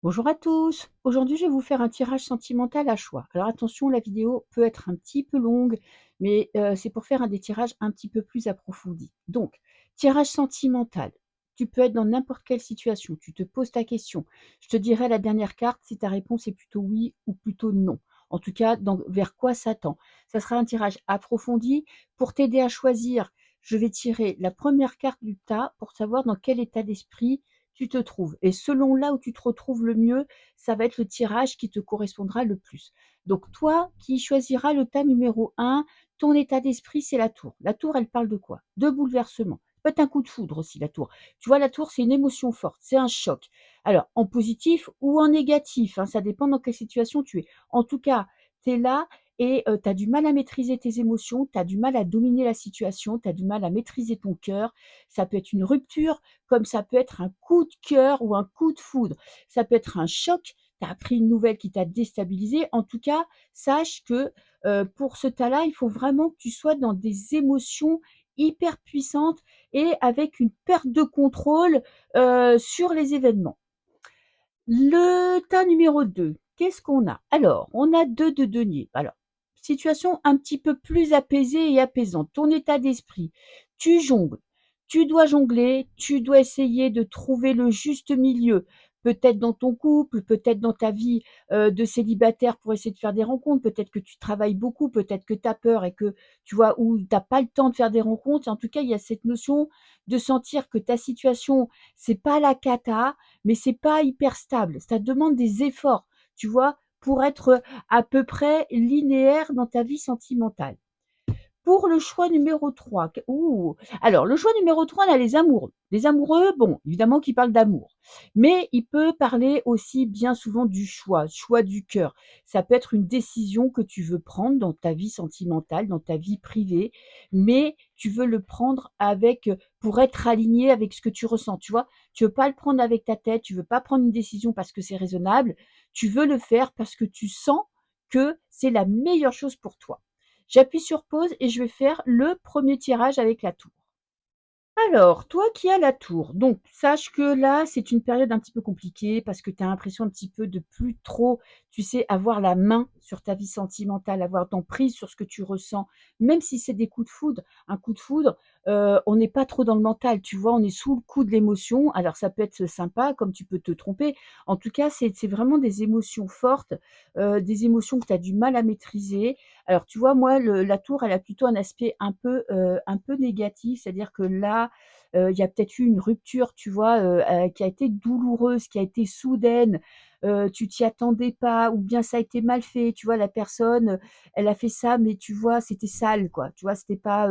Bonjour à tous. Aujourd'hui, je vais vous faire un tirage sentimental à choix. Alors attention, la vidéo peut être un petit peu longue, mais c'est pour faire un des tirages un petit peu plus approfondis. Donc, tirage sentimental. Tu peux être dans n'importe quelle situation. Tu te poses ta question. Je te dirai la dernière carte si ta réponse est plutôt oui ou plutôt non. En tout cas, vers quoi ça tend. Ça sera un tirage approfondi pour t'aider à choisir. Je vais tirer la première carte du tas pour savoir dans quel état d'esprit tu te trouves. Et selon là où tu te retrouves le mieux, ça va être le tirage qui te correspondra le plus. Donc toi qui choisiras le tas numéro 1, ton état d'esprit, c'est la tour. La tour, elle parle de quoi? De bouleversement. Ça peut être un coup de foudre aussi, la tour. Tu vois, la tour, c'est une émotion forte, c'est un choc. Alors, en positif ou en négatif, hein, ça dépend dans quelle situation tu es. En tout cas, tu es là et tu as du mal à maîtriser tes émotions, tu as du mal à dominer la situation, tu as du mal à maîtriser ton cœur. Ça peut être une rupture, comme ça peut être un coup de cœur ou un coup de foudre. Ça peut être un choc, tu as appris une nouvelle qui t'a déstabilisé. En tout cas, sache que pour ce tas-là, il faut vraiment que tu sois dans des émotions hyper puissantes et avec une perte de contrôle sur les événements. Le tas numéro 2, qu'est-ce qu'on a? Alors, on a 2 de denier. Alors, situation un petit peu plus apaisée et apaisante. Ton état d'esprit, tu jongles, tu dois jongler, tu dois essayer de trouver le juste milieu. Peut-être dans ton couple, peut-être dans ta vie de célibataire pour essayer de faire des rencontres. Peut-être que tu travailles beaucoup, peut-être que tu as peur et que tu vois, ou tu as pas le temps de faire des rencontres. En tout cas, il y a cette notion de sentir que ta situation, c'est pas la cata, mais c'est pas hyper stable. Ça demande des efforts, tu vois, pour être à peu près linéaire dans ta vie sentimentale. Pour le choix numéro 3, alors le choix numéro 3, on a les amoureux. Les amoureux, bon, évidemment qu'ils parlent d'amour, mais il peut parler aussi bien souvent du choix du cœur. Ça peut être une décision que tu veux prendre dans ta vie sentimentale, dans ta vie privée, mais tu veux le prendre avec pour être aligné avec ce que tu ressens, tu vois? Tu veux pas le prendre avec ta tête, tu veux pas prendre une décision parce que c'est raisonnable, tu veux le faire parce que tu sens que c'est la meilleure chose pour toi. J'appuie sur pause et je vais faire le premier tirage avec la tour. Alors, toi qui as la tour, donc sache que là, c'est une période un petit peu compliquée parce que tu as l'impression un petit peu de plus trop, tu sais, avoir la main sur ta vie sentimentale, avoir d'emprise sur ce que tu ressens, même si c'est des coups de foudre. Un coup de foudre, on n'est pas trop dans le mental, tu vois, on est sous le coup de l'émotion. Alors ça peut être sympa, comme tu peux te tromper. En tout cas, c'est vraiment des émotions fortes, des émotions que tu as du mal à maîtriser. Alors tu vois, moi, la tour, elle a plutôt un peu négatif, c'est-à-dire que là, il y a peut-être eu une rupture, tu vois, qui a été douloureuse, qui a été soudaine, tu t'y attendais pas ou bien ça a été mal fait. Tu vois, la personne, elle a fait ça, mais tu vois, c'était sale, quoi. Tu vois, c'était pas,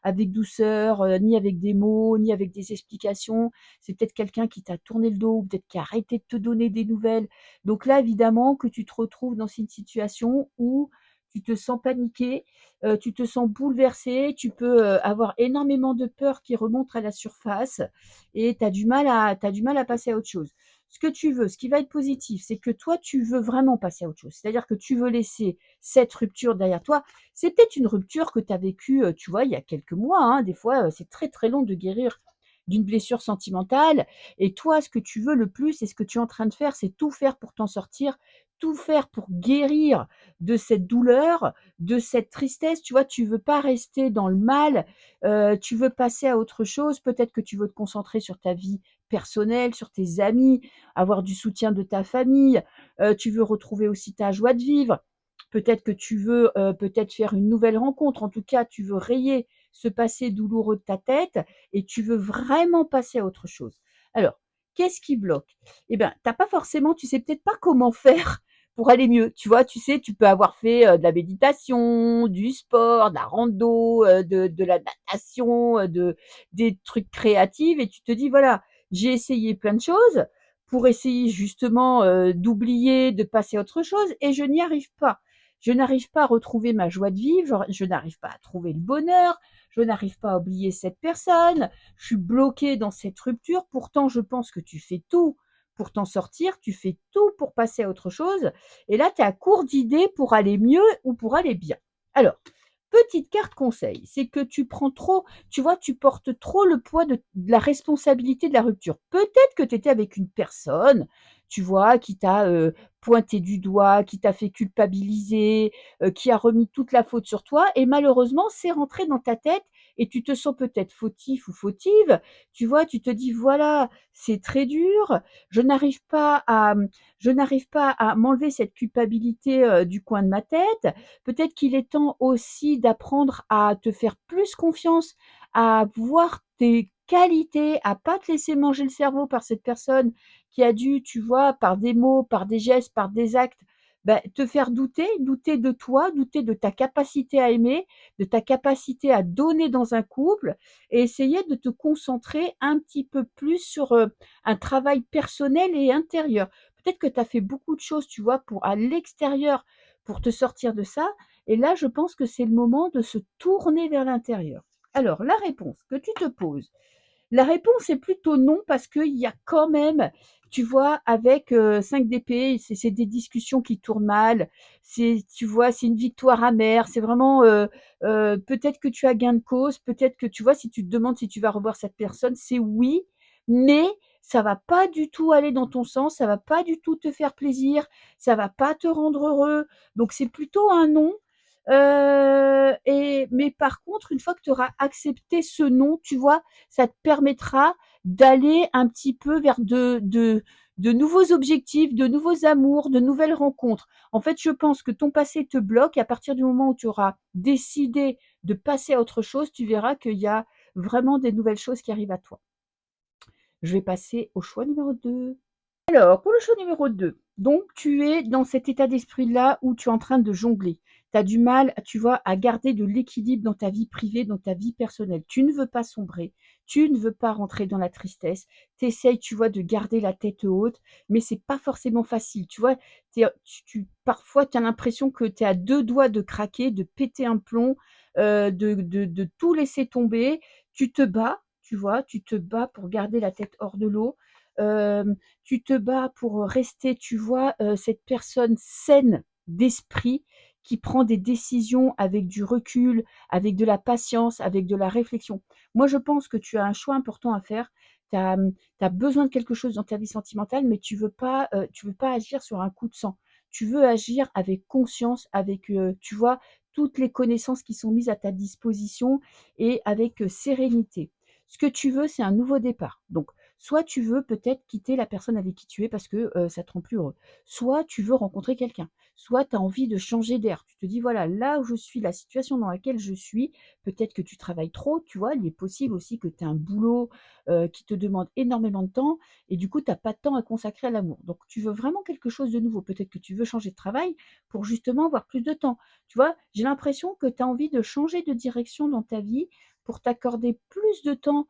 avec douceur, ni avec des mots, ni avec des explications. C'est peut-être quelqu'un qui t'a tourné le dos ou peut-être qui a arrêté de te donner des nouvelles. Donc là, évidemment que tu te retrouves dans une situation où tu te sens paniqué, tu te sens bouleversé, tu peux, avoir énormément de peur qui remonte à la surface et tu as du mal à passer à autre chose. Ce que tu veux, ce qui va être positif, c'est que toi, tu veux vraiment passer à autre chose. C'est-à-dire que tu veux laisser cette rupture derrière toi. C'est peut-être une rupture que tu as vécue, tu vois, il y a quelques mois, hein. Des fois, c'est très, très long de guérir d'une blessure sentimentale et toi, ce que tu veux le plus et ce que tu es en train de faire, c'est tout faire pour t'en sortir, tout faire pour guérir de cette douleur, de cette tristesse, tu vois? Tu veux pas rester dans le mal, tu veux passer à autre chose. Peut-être que tu veux te concentrer sur ta vie personnelle, sur tes amis, avoir du soutien de ta famille, tu veux retrouver aussi ta joie de vivre. Peut-être que tu veux, peut-être faire une nouvelle rencontre. En tout cas, tu veux rayer ce passé douloureux de ta tête et tu veux vraiment passer à autre chose. Alors, qu'est-ce qui bloque? Eh ben, tu pas forcément tu sais peut-être pas comment faire pour aller mieux. Tu vois? Tu sais, tu peux avoir fait, de la méditation, du sport, de la rando, de la natation, des trucs créatifs et tu te dis: «Voilà, j'ai essayé plein de choses pour essayer justement, d'oublier, de passer à autre chose et je n'y arrive pas. Je n'arrive pas à retrouver ma joie de vivre, je n'arrive pas à trouver le bonheur, je n'arrive pas à oublier cette personne, je suis bloquée dans cette rupture. Pourtant, je pense que tu fais tout pour t'en sortir, tu fais tout pour passer à autre chose et là, tu es à court d'idées pour aller mieux ou pour aller bien. Alors, petite carte conseil, c'est que tu prends trop, tu vois, tu portes trop le poids de la responsabilité de la rupture. Peut-être que tu étais avec une personne, tu vois, qui t'a, pointé du doigt, qui t'a fait culpabiliser, qui a remis toute la faute sur toi et malheureusement, c'est rentré dans ta tête et tu te sens peut-être fautif ou fautive. Tu vois, tu te dis: «Voilà, c'est très dur, je n'arrive pas à, je n'arrive pas à m'enlever cette culpabilité, du coin de ma tête». Peut-être qu'il est temps aussi d'apprendre à te faire plus confiance, à voir tes qualités, à pas te laisser manger le cerveau par cette personne qui a dû, tu vois, par des mots, par des gestes, par des actes, bah, te faire douter, douter de toi, douter de ta capacité à aimer, de ta capacité à donner dans un couple et essayer de te concentrer un petit peu plus sur, un travail personnel et intérieur. Peut-être que tu as fait beaucoup de choses, tu vois, pour à l'extérieur, pour te sortir de ça et là, je pense que c'est le moment de se tourner vers l'intérieur. Alors, la réponse que tu te poses, la réponse est plutôt non parce qu'il y a quand même, tu vois, avec 5 d'épée, c'est des discussions qui tournent mal. C'est, tu vois, c'est une victoire amère. C'est vraiment, peut-être que tu as gain de cause, peut-être que, tu vois, si tu te demandes si tu vas revoir cette personne, c'est oui, mais ça va pas du tout aller dans ton sens, ça va pas du tout te faire plaisir, ça va pas te rendre heureux. Donc c'est plutôt un non. Mais par contre, une fois que tu auras accepté ce non, tu vois, ça te permettra d'aller un petit peu vers de nouveaux objectifs, de nouveaux amours, de nouvelles rencontres. En fait, je pense que ton passé te bloque et à partir du moment où tu auras décidé de passer à autre chose, tu verras qu'il y a vraiment des nouvelles choses qui arrivent à toi. Je vais passer au choix numéro 2. Alors, pour le choix numéro 2, donc tu es dans cet état d'esprit-là où tu es en train de jongler. Tu as du mal, tu vois, à garder de l'équilibre dans ta vie privée, dans ta vie personnelle. Tu ne veux pas sombrer, tu ne veux pas rentrer dans la tristesse. Tu essayes, tu vois, de garder la tête haute, mais c'est pas forcément facile. Tu vois, parfois, tu as l'impression que tu es à deux doigts de craquer, de péter un plomb, de tout laisser tomber. Tu te bats, tu vois, tu te bats pour garder la tête hors de l'eau. Tu te bats pour rester, tu vois, cette personne saine d'esprit qui prend des décisions avec du recul, avec de la patience, avec de la réflexion. Moi, je pense que tu as un choix important à faire. Tu as, besoin de quelque chose dans ta vie sentimentale, mais tu veux pas agir sur un coup de sang. Tu veux agir avec conscience, avec, tu vois, toutes les connaissances qui sont mises à ta disposition et avec, sérénité. Ce que tu veux, c'est un nouveau départ. Donc soit tu veux peut-être quitter la personne avec qui tu es parce que, ça te rend plus heureux. Soit tu veux rencontrer quelqu'un. Soit tu as envie de changer d'air. Tu te dis: «Voilà, là où je suis, la situation dans laquelle je suis, peut-être que tu travailles trop», tu vois? Il est possible aussi que tu aies un boulot, qui te demande énormément de temps et du coup, tu as pas de temps à consacrer à l'amour. Donc tu veux vraiment quelque chose de nouveau. Peut-être que tu veux changer de travail pour justement avoir plus de temps. Tu vois? J'ai l'impression que tu as envie de changer de direction dans ta vie pour t'accorder plus de temps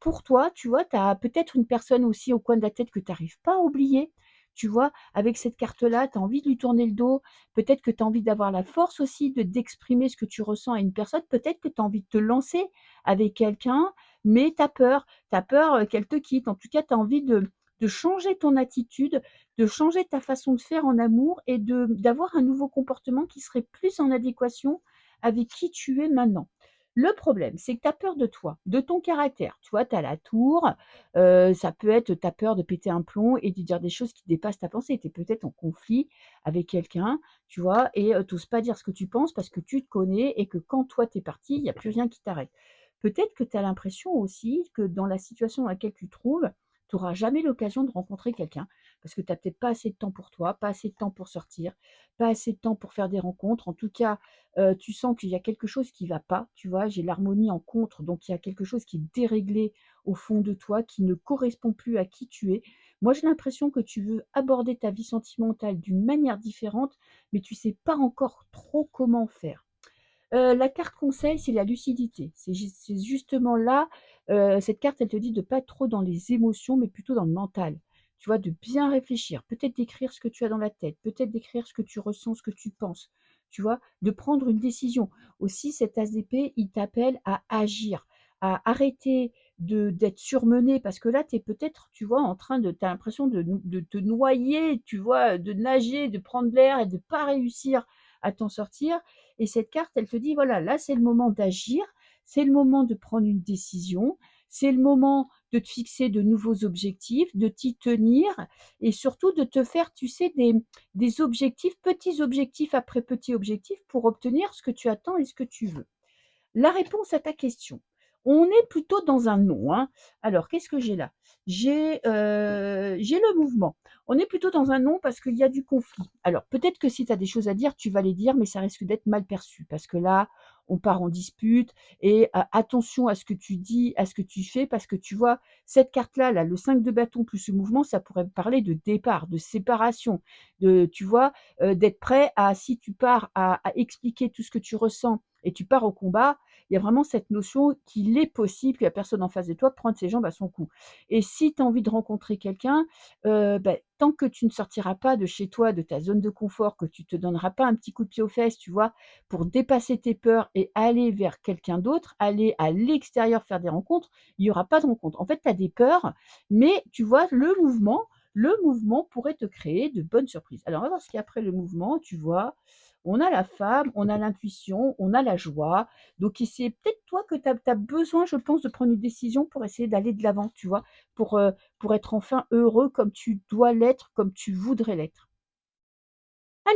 pour toi, tu vois, tu as peut-être une personne aussi au coin de la tête que tu arrives pas à oublier, tu vois? Avec cette carte-là, tu as envie de lui tourner le dos. Peut-être que tu as envie d'avoir la force aussi d'exprimer ce que tu ressens à une personne. Peut-être que tu as envie de te lancer avec quelqu'un, mais tu as peur. Tu as peur, qu'elle te quitte. En tout cas, tu as envie de changer ton attitude, de changer ta façon de faire en amour et d'avoir un nouveau comportement qui serait plus en adéquation avec qui tu es maintenant. Le problème, c'est que tu as peur de toi, de ton caractère. Tu vois, tu as la tour, ça peut être tu as peur de péter un plomb et de dire des choses qui dépassent ta pensée. Tu es peut-être en conflit avec quelqu'un, tu vois? Et tu pas dire ce que tu penses parce que tu te connais et que quand toi tu es parti, il y a plus rien qui t'arrête. Peut-être que tu as l'impression aussi que dans la situation dans laquelle tu te trouves, tu auras jamais l'occasion de rencontrer quelqu'un parce que tu as peut-être pas assez de temps pour toi, pas assez de temps pour sortir, pas assez de temps pour faire des rencontres. En tout cas, tu sens qu'il y a quelque chose qui va pas, tu vois? J'ai l'harmonie en contre, donc il y a quelque chose qui est déréglé au fond de toi, qui ne correspond plus à qui tu es. Moi, j'ai l'impression que tu veux aborder ta vie sentimentale d'une manière différente, mais tu sais pas encore trop comment faire. La carte conseil, c'est la lucidité. C'est justement là, cette carte, elle te dit de pas être trop dans les émotions, mais plutôt dans le mental. Tu vois? De bien réfléchir, peut-être d'écrire ce que tu as dans la tête, peut-être d'écrire ce que tu ressens, ce que tu penses, tu vois? De prendre une décision. Aussi, cet as d'épée, il t'appelle à agir, à arrêter d'être surmené parce que là, tu es peut-être, tu vois, en train de tu as l'impression de te noyer, tu vois? De nager, de prendre l'air et de pas réussir à t'en sortir et cette carte, elle te dit: «Voilà, là, c'est le moment d'agir, c'est le moment de prendre une décision, c'est le moment de te fixer de nouveaux objectifs, de t'y tenir et surtout de te faire, tu sais, des objectifs, petits objectifs après petits objectifs pour obtenir ce que tu attends et ce que tu veux. La réponse à ta question. On est plutôt dans un non, hein. Alors, qu'est-ce que j'ai là? J'ai le mouvement. On est plutôt dans un non parce qu'il y a du conflit. Alors, peut-être que si tu as des choses à dire, tu vas les dire, mais ça risque d'être mal perçu parce que là, on part en dispute et attention à ce que tu dis, à ce que tu fais parce que tu vois, cette carte-là, là, le 5 de bâton plus ce mouvement, ça pourrait parler de départ, de séparation, tu vois, d'être prêt à, si tu pars à expliquer tout ce que tu ressens et tu pars au combat, il y a vraiment cette notion qu'il est possible que la personne en face de toi prenne ses jambes à son cou. Et si tu as envie de rencontrer quelqu'un, tant que tu ne sortiras pas de chez toi, de ta zone de confort, que tu te donneras pas un petit coup de pied aux fesses, tu vois, pour dépasser tes peurs et aller vers quelqu'un d'autre, aller à l'extérieur faire des rencontres, il y aura pas de rencontre. En fait, tu as des peurs, mais tu vois, le mouvement pourrait te créer de bonnes surprises. Alors, on va voir ce qu'il y a après le mouvement, tu vois. On a la femme, on a l'intuition, on a la joie. Donc, c'est peut-être toi que tu as besoin, je pense, de prendre une décision pour essayer d'aller de l'avant, tu vois, pour être enfin heureux comme tu dois l'être, comme tu voudrais l'être.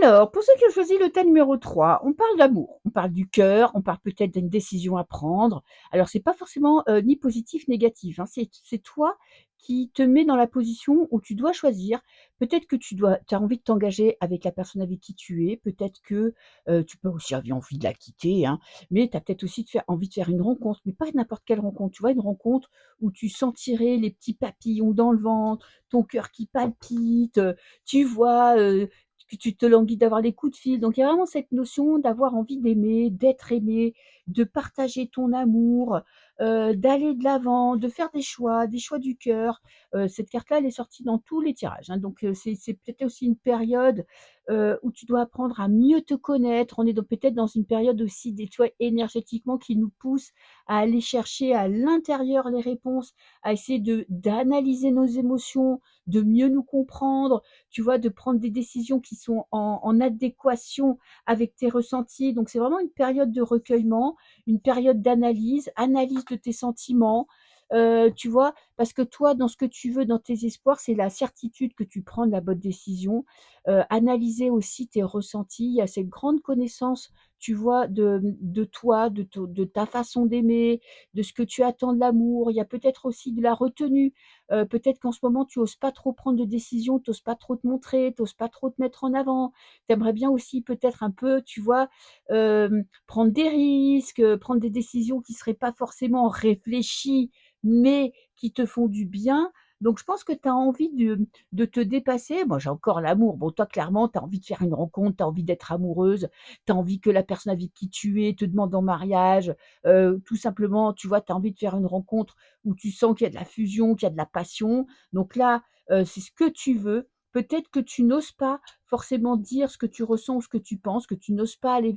Alors, pour ceux qui ont choisi le tas numéro 3, on parle d'amour, on parle du cœur, on parle peut-être d'une décision à prendre. Alors, c'est pas forcément ni positif, négatif, hein, c'est toi qui te mets dans la position où tu dois choisir. Peut-être que tu as envie de t'engager avec la personne avec qui tu es, peut-être que tu peux aussi avoir envie de la quitter, hein, mais tu as peut-être aussi envie de faire une rencontre, mais pas n'importe quelle rencontre. Tu vois, une rencontre où tu sentirais les petits papillons dans le ventre, ton cœur qui palpite, tu vois, que tu te languis d'avoir les coups de fil. Donc il y a vraiment cette notion d'avoir envie d'aimer, d'être aimé, de partager ton amour, d'aller de l'avant, de faire des choix du cœur. Cette carte-là, elle est sortie dans tous les tirages, hein, donc c'est peut-être aussi une période, où tu dois apprendre à mieux te connaître. On est peut-être dans une période aussi des tu vois, énergétiquement qui nous pousse à aller chercher à l'intérieur les réponses, à essayer d'analyser nos émotions, de mieux nous comprendre, tu vois, de prendre des décisions qui sont en adéquation avec tes ressentis. Donc, c'est vraiment une période de recueillement, une période d'analyse, analyse de tes sentiments, tu vois, parce que toi, dans ce que tu veux, dans tes espoirs, c'est la certitude que tu prends de la bonne décision. Analyser aussi tes ressentis. Il y a cette grande connaissance, tu vois, de toi, de ta façon d'aimer, de ce que tu attends de l'amour. Il y a peut-être aussi de la retenue. Peut-être qu'en ce moment, tu oses pas trop prendre de décisions, tu oses pas trop te montrer, tu oses pas trop te mettre en avant. Tu aimerais bien aussi peut-être un peu, tu vois, prendre des risques, prendre des décisions qui seraient pas forcément réfléchies, mais qui te font du bien. Donc je pense que tu as envie de te dépasser. Moi, j'ai encore l'amour. Bon, toi, clairement, tu as envie de faire une rencontre, tu as envie d'être amoureuse, tu as envie que la personne avec qui tu es te demande en mariage. Tout simplement, tu vois, tu as envie de faire une rencontre où tu sens qu'il y a de la fusion, qu'il y a de la passion. Donc là, c'est ce que tu veux. Peut-être que tu n'oses pas forcément dire ce que tu ressens ou ce que tu penses, que tu n'oses pas aller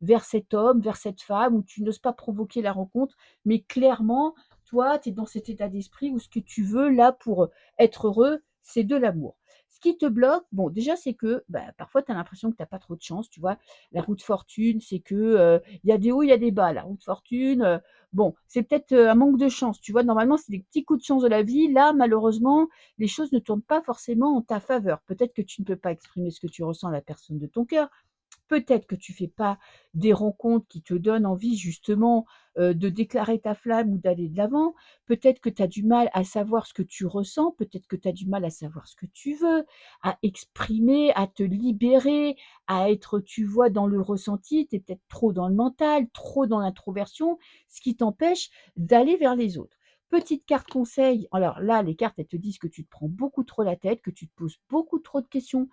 vers cet homme, vers cette femme, ou tu n'oses pas provoquer la rencontre, mais clairement, toi, tu es dans cet état d'esprit où ce que tu veux là pour être heureux, c'est de l'amour. Ce qui te bloque, bon, déjà, c'est que parfois, tu as l'impression que tu n'as pas trop de chance, tu vois. La roue de fortune, c'est que il y a des hauts, il y a des bas. La roue de fortune, bon, c'est peut-être un manque de chance, tu vois. Normalement, c'est des petits coups de chance de la vie. Là, malheureusement, les choses ne tournent pas forcément en ta faveur. Peut-être que tu ne peux pas exprimer ce que tu ressens à la personne de ton cœur. Peut-être que tu fais pas des rencontres qui te donnent envie justement, de déclarer ta flamme ou d'aller de l'avant. Peut-être que tu as du mal à savoir ce que tu ressens, peut-être que tu as du mal à savoir ce que tu veux, à exprimer, à te libérer, à être, tu vois, dans le ressenti. Tu es peut-être trop dans le mental, trop dans l'introversion, ce qui t'empêche d'aller vers les autres. Petite carte conseil, alors là, les cartes, elles te disent que tu te prends beaucoup trop la tête, que tu te poses beaucoup trop de questions.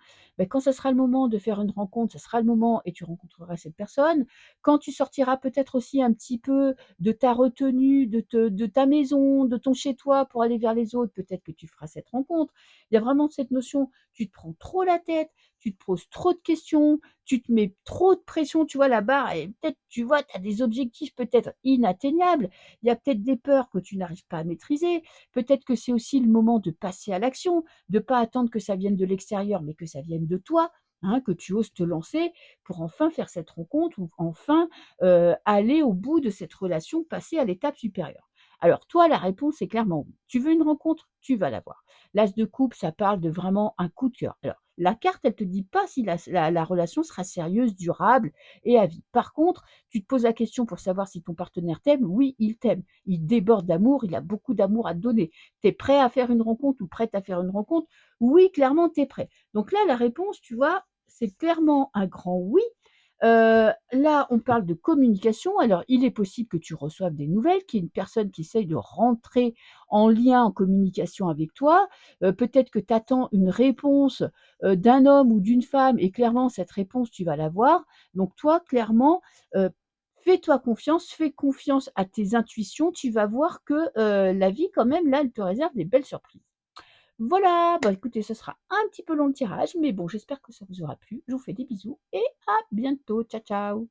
Quand ça sera le moment de faire une rencontre, ça sera le moment et tu rencontreras cette personne. Quand tu sortiras peut-être aussi un petit peu de ta retenue, de ta maison, de ton chez-toi pour aller vers les autres, peut-être que tu feras cette rencontre. Il y a vraiment cette notion, tu te prends trop la tête, tu te poses trop de questions, tu te mets trop de pression, tu vois, la barre et peut-être, tu vois, tu as des objectifs peut-être inatteignables. Il y a peut-être des peurs que tu n'arrives pas à maîtriser. Peut-être que c'est aussi le moment de passer à l'action, de pas attendre que ça vienne de l'extérieur, mais que ça vienne de toi, hein, que tu oses te lancer pour enfin faire cette rencontre ou enfin aller au bout de cette relation, passer à l'étape supérieure. Alors toi, la réponse est clairement oui. Tu veux une rencontre? Tu vas l'avoir. L'as de coupe, ça parle de vraiment un coup de cœur. Alors la carte, elle te dit pas si la relation sera sérieuse, durable et à vie. Par contre, tu te poses la question pour savoir si ton partenaire t'aime. Oui, il t'aime. Il déborde d'amour, il a beaucoup d'amour à te donner. Tu es prêt à faire une rencontre ou prête à faire une rencontre? Oui, clairement, tu es prêt. Donc là, la réponse, tu vois, c'est clairement un grand oui. Là, on parle de communication. Alors, il est possible que tu reçoives des nouvelles, qu'il y ait une personne qui essaye de rentrer en lien, en communication avec toi. Peut-être que tu attends une réponse, d'un homme ou d'une femme et clairement cette réponse, tu vas l'avoir. Donc toi, clairement, fais-toi confiance, fais confiance à tes intuitions. Tu vas voir que, la vie quand même, là, elle te réserve des belles surprises. Voilà, bah, écoutez, ce sera un petit peu long le tirage, mais bon, j'espère que ça vous aura plu. Je vous fais des bisous et à bientôt. Ciao, ciao.